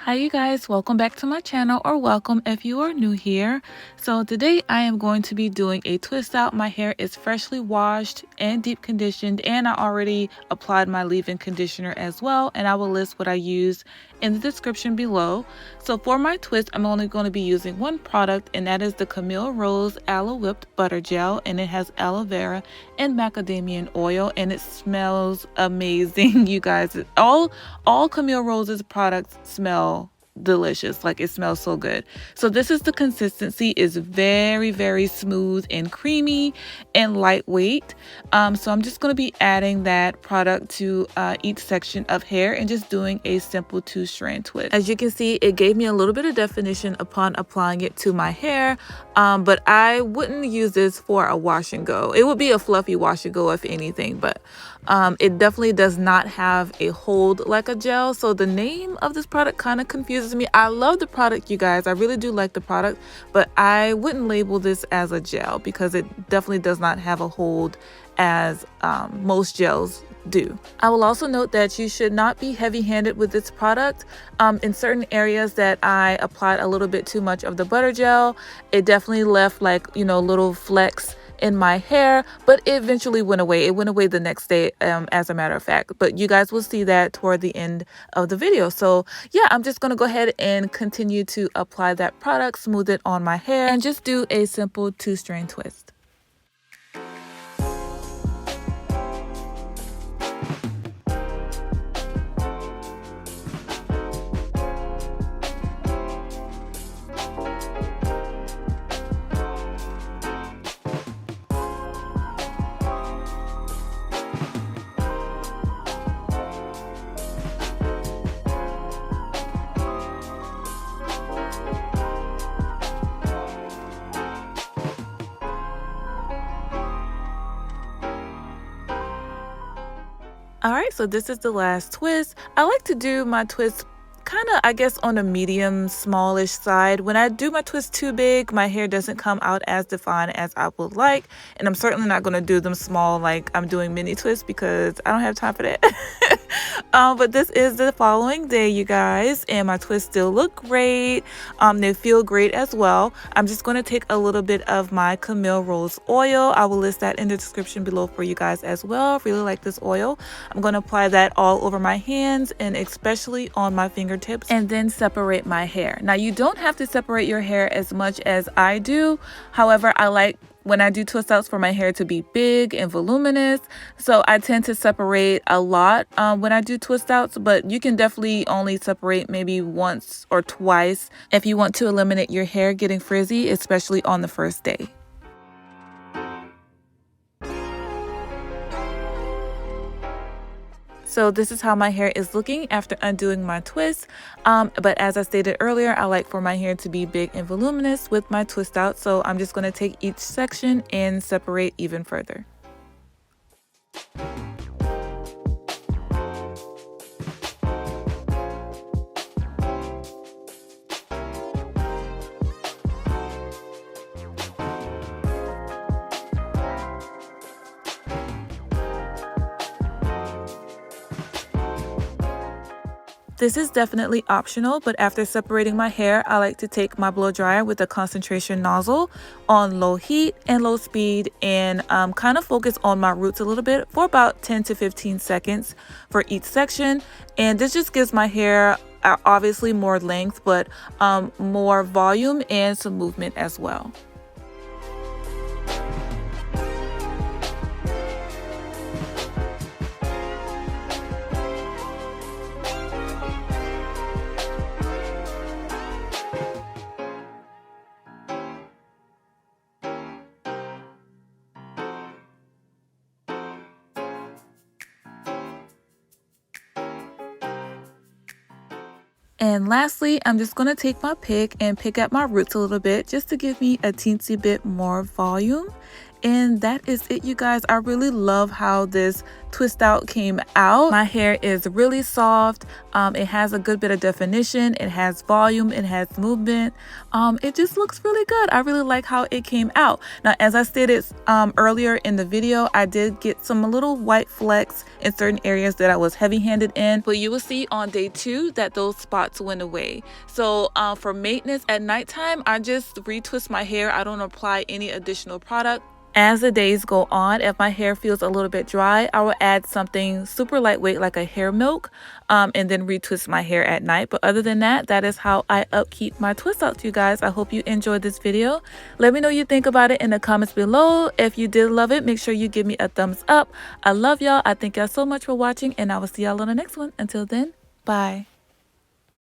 Hi you guys, welcome back to my channel, or welcome if you are new here. So today I am going to be doing a twist out. My hair is freshly washed and deep conditioned, and I already applied my leave-in conditioner as well, and I will list what I use in the description below. So for my twist, I'm only going to be using one product, and that is the Camille Rose Aloe Whipped Butter Gel, and it has aloe vera and macadamia oil, and it smells amazing. You guys, all Camille Rose's products smell delicious. Like, it smells so good. So this is the consistency. Is very smooth and creamy and lightweight. So I'm just going to be adding that product to each section of hair and just doing a simple 2-strand twist. As you can see, it gave me a little bit of definition upon applying it to my hair, but I wouldn't use this for a wash and go. It would be a fluffy wash and go if anything, but it definitely does not have a hold like a gel. So the name of this product kind of confuses me. I love the product, you guys. I really do like the product, but I wouldn't label this as a gel because it definitely does not have a hold as most gels do. I will also note that you should not be heavy-handed with this product. In certain areas that I applied a little bit too much of the butter gel, it definitely left like, little flecks in my hair, but it eventually went away. It went away the next day, as a matter of fact, but you guys will see that toward the end of the video. So yeah, I'm just going to go ahead and continue to apply that product, smooth it on my hair, and just do a simple 2-strand twist. All right, so this is the last twist. I like to do my twist kind of, I guess, on a medium smallish side. When I do my twist too big, my hair doesn't come out as defined as I would like, and I'm certainly not going to do them small like I'm doing mini twists because I don't have time for that. But this is the following day, you guys, and my twists still look great. They feel great as well. I'm just going to take a little bit of my Camille Rose oil. I will list that in the description below for you guys as well. I really like this oil. I'm going to apply that all over my hands and especially on my fingertips, and then separate my hair. Now, you don't have to separate your hair as much as I do. However, I like when I do twist outs for my hair to be big and voluminous, so I tend to separate a lot when I do twist outs, but you can definitely only separate maybe once or twice if you want to eliminate your hair getting frizzy, especially on the first day. So this is how my hair is looking after undoing my twist. But as I stated earlier, I like for my hair to be big and voluminous with my twist out. So I'm just going to take each section and separate even further. This is definitely optional, but after separating my hair, I like to take my blow dryer with a concentration nozzle on low heat and low speed, and kind of focus on my roots a little bit for about 10 to 15 seconds for each section. And this just gives my hair obviously more length, but more volume and some movement as well. And lastly, I'm just going to take my pick and pick at my roots a little bit just to give me a teensy bit more volume. And that is it, you guys. I really love how this twist out came out. My hair is really soft. It has a good bit of definition. It has volume. It has movement. It just looks really good. I really like how it came out. Now, as I stated earlier in the video, I did get some little white flecks in certain areas that I was heavy-handed in, but you will see on day 2 that those spots went away. So for maintenance at nighttime, I just retwist my hair. I don't apply any additional product. As the days go on, if my hair feels a little bit dry, I will add something super lightweight like a hair milk and then retwist my hair at night. But other than that, that is how I upkeep my twist outs, you guys. I hope you enjoyed this video. Let me know what you think about it in the comments below. If you did love it, make sure you give me a thumbs up. I love y'all. I thank y'all so much for watching, and I will see y'all on the next one. Until then, bye.